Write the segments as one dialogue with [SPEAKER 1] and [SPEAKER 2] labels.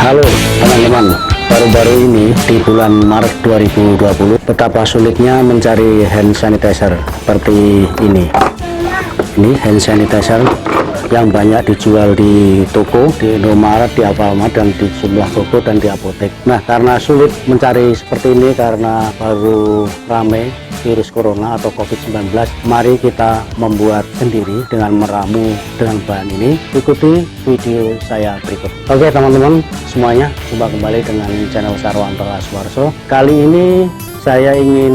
[SPEAKER 1] Halo teman-teman, baru-baru ini di bulan Maret 2020 betapa sulitnya mencari hand sanitizer seperti ini. Ini hand sanitizer yang banyak dijual di toko, di Indomaret, di Alfamart, dan di jumlah toko dan di apotek. Nah, karena sulit mencari seperti ini karena baru rame virus corona atau COVID-19, mari kita membuat sendiri dengan meramu dengan bahan ini. Ikuti video saya berikut. Oke teman-teman semuanya, jumpa kembali dengan channel Sarwanto Aswarso. Kali ini saya ingin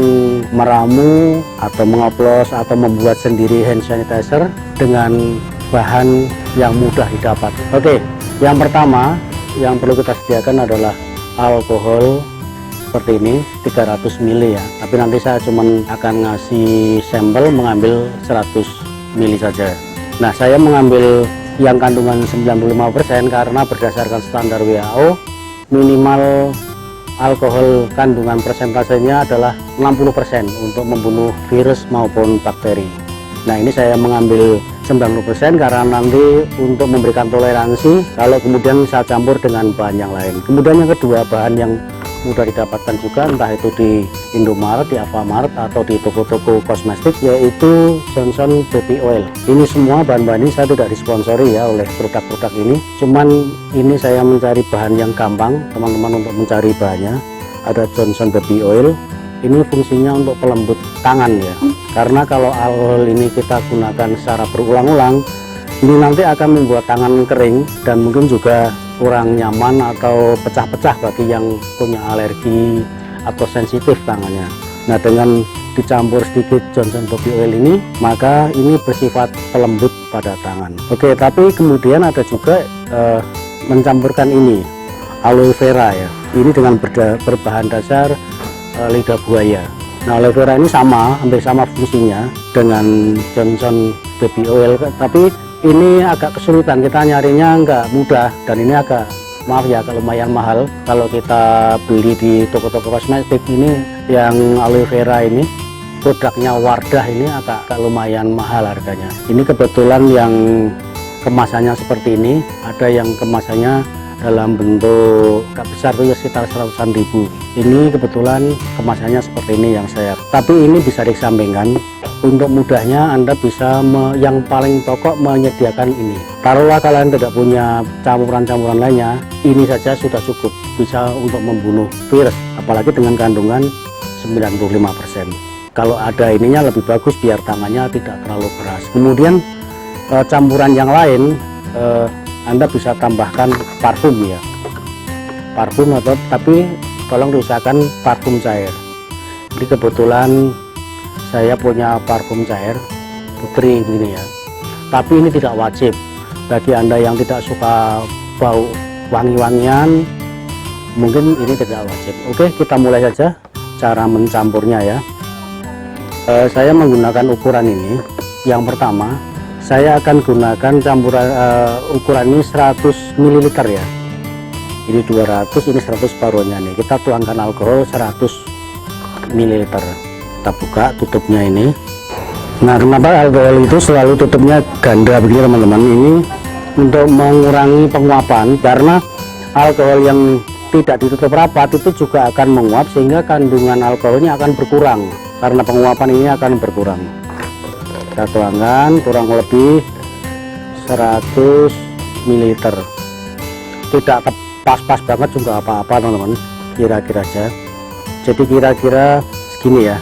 [SPEAKER 1] meramu atau mengoplos atau membuat sendiri hand sanitizer dengan bahan yang mudah didapat. Oke, yang pertama yang perlu kita sediakan adalah alkohol seperti ini 300 ml ya, tapi nanti saya cuman akan ngasih sampel mengambil 100 ml saja. Nah, saya mengambil yang kandungan 95% karena berdasarkan standar WHO minimal alkohol kandungan persentasenya adalah 60% untuk membunuh virus maupun bakteri. Nah, ini saya mengambil 90% karena nanti untuk memberikan toleransi kalau kemudian saya campur dengan bahan yang lain. Kemudian yang kedua, bahan yang mudah didapatkan juga entah itu di Indomaret, di Alfamart, atau di toko-toko kosmetik, yaitu Johnson Baby Oil. Ini semua bahan-bahan ini saya tidak disponsori ya oleh produk-produk ini, cuman ini saya mencari bahan yang gampang teman-teman untuk mencari bahannya. Ada Johnson Baby Oil, ini fungsinya untuk pelembut tangan ya, karena kalau alkohol ini kita gunakan secara berulang-ulang, ini nanti akan membuat tangan kering dan mungkin juga kurang nyaman atau pecah-pecah bagi yang punya alergi atau sensitif tangannya. Nah, dengan dicampur sedikit Johnson Baby Oil ini, maka ini bersifat pelembut pada tangan. Oke, tapi kemudian ada juga mencampurkan ini aloe vera ya, ini dengan berbahan dasar lidah buaya. Nah, aloe vera ini sama, hampir sama fungsinya dengan Johnson Baby Oil, tapi ini agak kesulitan, kita nyarinya nggak mudah, dan ini agak, maaf ya, agak lumayan mahal kalau kita beli di toko-toko kosmetik. Ini yang aloe vera ini, produknya Wardah ini agak lumayan mahal harganya. Ini kebetulan yang kemasannya seperti ini, ada yang kemasannya dalam bentuk agak besar tuh ya, sekitar 100-an ribu. Ini kebetulan kemasannya seperti ini yang saya, tapi ini bisa disampingkan. Untuk mudahnya Anda bisa yang paling pokok menyediakan ini. Taruhlah kalian tidak punya campuran-campuran lainnya, ini saja sudah cukup bisa untuk membunuh virus, apalagi dengan kandungan 95%. Kalau ada ininya lebih bagus biar tangannya tidak terlalu keras. Kemudian campuran yang lain Anda bisa tambahkan parfum ya, parfum, atau tapi tolong diusahakan parfum cair. Jadi kebetulan saya punya parfum cair Putri ini ya, tapi ini tidak wajib bagi Anda yang tidak suka bau wangi-wangian, mungkin ini tidak wajib. Oke, kita mulai saja cara mencampurnya ya. Saya menggunakan ukuran ini. Yang pertama, saya akan gunakan campuran ukuran ini 100 ml ya, ini 200, ini 100 paruhnya nih. Kita tuangkan alkohol 100 ml. Kita buka tutupnya ini. Nah, kenapa alkohol itu selalu tutupnya ganda begini teman-teman? Ini untuk mengurangi penguapan, karena alkohol yang tidak ditutup rapat itu juga akan menguap sehingga kandungan alkoholnya akan berkurang, karena penguapan ini akan berkurang. Kita tuangkan kurang lebih 100 ml, tidak pas-pas banget juga apa-apa teman-teman, kira-kira aja. Jadi kira-kira segini ya.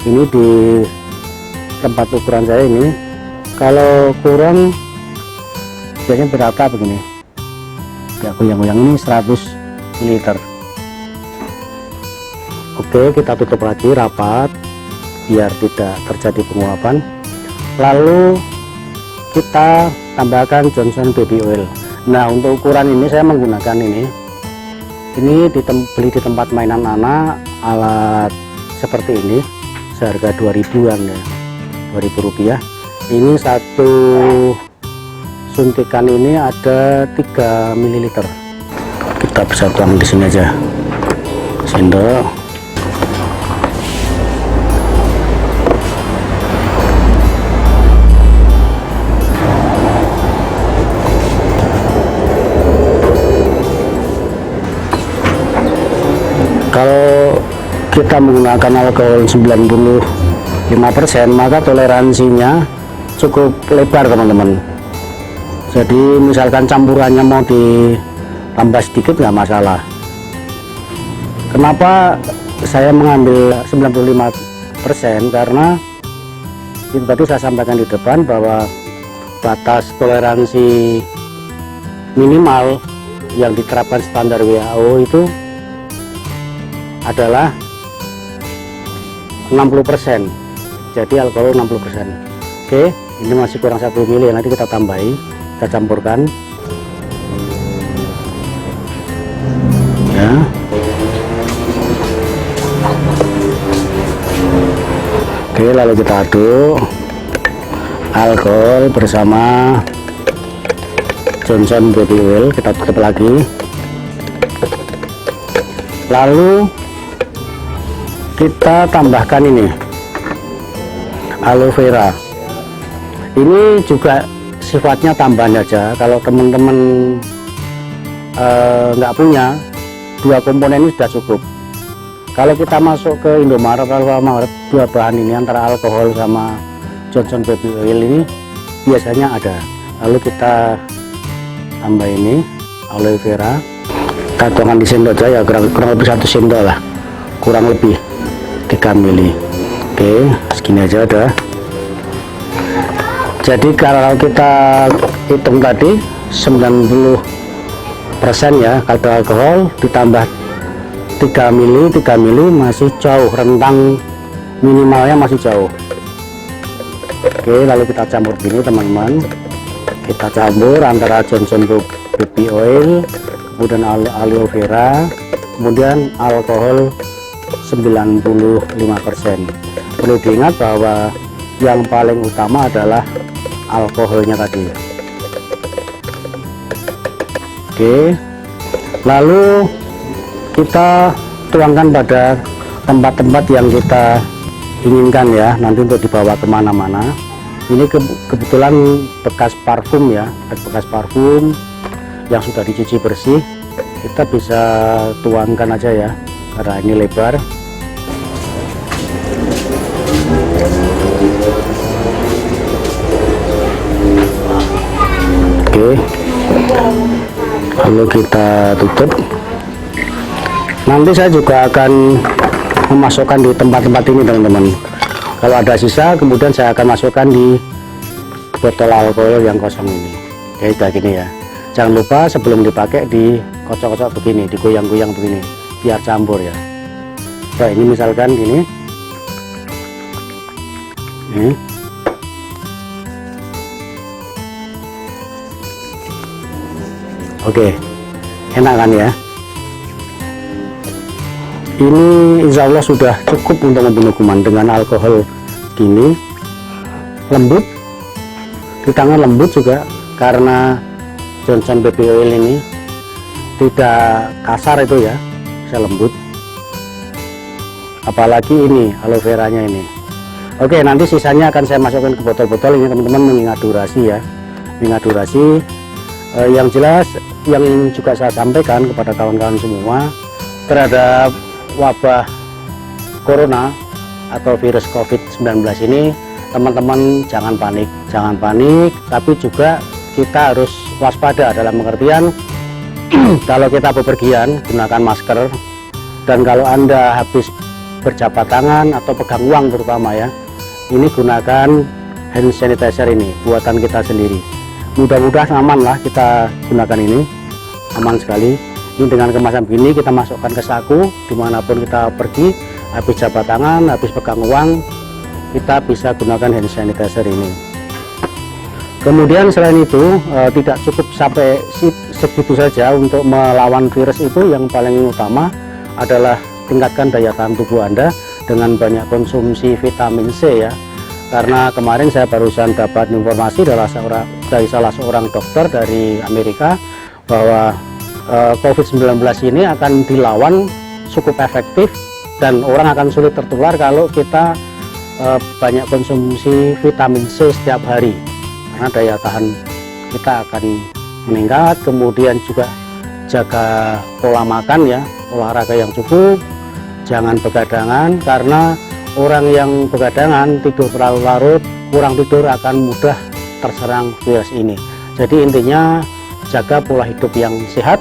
[SPEAKER 1] Ini di tempat ukuran saya ini, kalau kurang biasanya berata begini ya, goyang-goyang, ini 100 ml. Oke, kita tutup lagi rapat biar tidak terjadi penguapan. Lalu kita tambahkan Johnson Baby Oil. Nah, untuk ukuran ini saya menggunakan ini beli di tempat mainan anak, alat seperti ini seharga 2000-an ya, 2000 rupiah. Ini satu suntikan ini ada 3 ml. Kita bisa tuang di sini aja, sendok. kita menggunakan alkohol 95%, maka toleransinya cukup lebar teman-teman. Jadi misalkan campurannya mau ditambah sedikit nggak masalah. Kenapa saya mengambil 95%? Karena itu tadi saya sampaikan di depan bahwa batas toleransi minimal yang diterapkan standar WHO itu adalah 60%. Jadi alkohol 60%. Oke, ini masih kurang 1 mili, nanti kita tambahi, kita campurkan ya. Oke, lalu kita aduk alkohol bersama Johnson Baby Oil, kita tutup lagi. Lalu kita tambahkan ini aloe vera. Ini juga sifatnya tambahan aja. Kalau teman-teman nggak punya, 2 komponen ini sudah cukup. Kalau kita masuk ke Indomaret atau Alfamart, 2 bahan ini antara alkohol sama Johnson Baby Oil ini biasanya ada. Lalu kita tambah ini aloe vera, kita tuangkan di sendok aja ya, kurang lebih 1 sendok lah, kurang lebih 3 mili. Oke, segini aja udah. Jadi kalau kita hitung tadi 90% ya kadar alkohol ditambah 3 mili masih jauh, rentang minimalnya masih jauh. Oke, lalu kita campur gini teman-teman. Kita campur antara Johnson Baby Oil, kemudian aloe vera, kemudian alkohol 95%. Perlu diingat bahwa yang paling utama adalah alkoholnya tadi. Oke, lalu kita tuangkan pada tempat-tempat yang kita inginkan ya, nanti untuk dibawa kemana-mana. Ini kebetulan bekas parfum ya, bekas parfum yang sudah dicuci bersih, kita bisa tuangkan aja ya, karena ini lebar. Oke, lalu kita tutup. Nanti saya juga akan memasukkan di tempat-tempat ini teman-teman. Kalau ada sisa, kemudian saya akan masukkan di botol alkohol yang kosong ini. Oke, kayak gini ya. Jangan lupa sebelum dipakai dikocok-kocok begini, digoyang-goyang begini, biar campur ya. Nah, ini misalkan ini. Oke, enak kan ya? Ini insya Allah sudah cukup untuk membunuh kuman. Dengan alkohol gini lembut, di tangan lembut juga, karena Johnson Baby Oil ini tidak kasar itu ya, bisa lembut. Apalagi ini aloe veranya ini. Oke, nanti sisanya akan saya masukkan ke botol-botol ini teman-teman, mengingat durasi ya, mengingat durasi. Yang jelas yang juga saya sampaikan kepada kawan-kawan semua terhadap wabah corona atau virus COVID-19 ini, teman-teman jangan panik, tapi juga kita harus waspada dalam pengertian kalau kita bepergian gunakan masker, dan kalau Anda habis berjabat tangan atau pegang uang terutama ya, ini gunakan hand sanitizer ini buatan kita sendiri. Mudah-mudahan aman lah kita gunakan ini, aman sekali. Ini dengan kemasan begini kita masukkan ke saku, dimanapun kita pergi, habis jabat tangan, habis pegang uang, kita bisa gunakan hand sanitizer ini. Kemudian selain itu tidak cukup sampai segitu saja untuk melawan virus itu. Yang paling utama adalah tingkatkan daya tahan tubuh Anda dengan banyak konsumsi vitamin C ya. Karena kemarin saya barusan dapat informasi dari salah seorang dokter dari Amerika bahwa COVID-19 ini akan dilawan cukup efektif dan orang akan sulit tertular kalau kita banyak konsumsi vitamin C setiap hari, karena daya tahan kita akan meningkat. Kemudian juga jaga pola makan ya, olahraga yang cukup, jangan begadangan, karena orang yang begadangan tidur terlalu larut, kurang tidur akan mudah terserang virus ini. Jadi intinya jaga pola hidup yang sehat,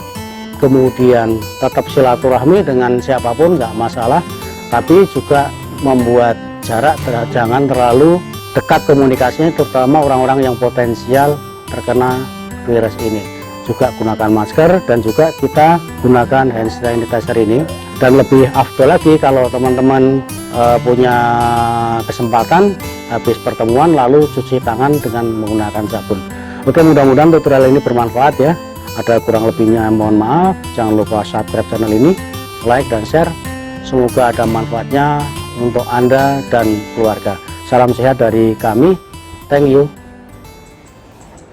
[SPEAKER 1] kemudian tetap silaturahmi dengan siapapun nggak masalah, tapi juga membuat jarak, jangan terlalu dekat komunikasinya, terutama orang-orang yang potensial terkena virus ini. Juga gunakan masker dan juga kita gunakan hand sanitizer ini. Dan lebih afdol lagi kalau teman-teman punya kesempatan habis pertemuan lalu cuci tangan dengan menggunakan sabun. Oke, mudah-mudahan tutorial ini bermanfaat ya. Ada kurang lebihnya mohon maaf. Jangan lupa subscribe channel ini, like dan share. Semoga ada manfaatnya untuk Anda dan keluarga. Salam sehat dari kami. Thank you.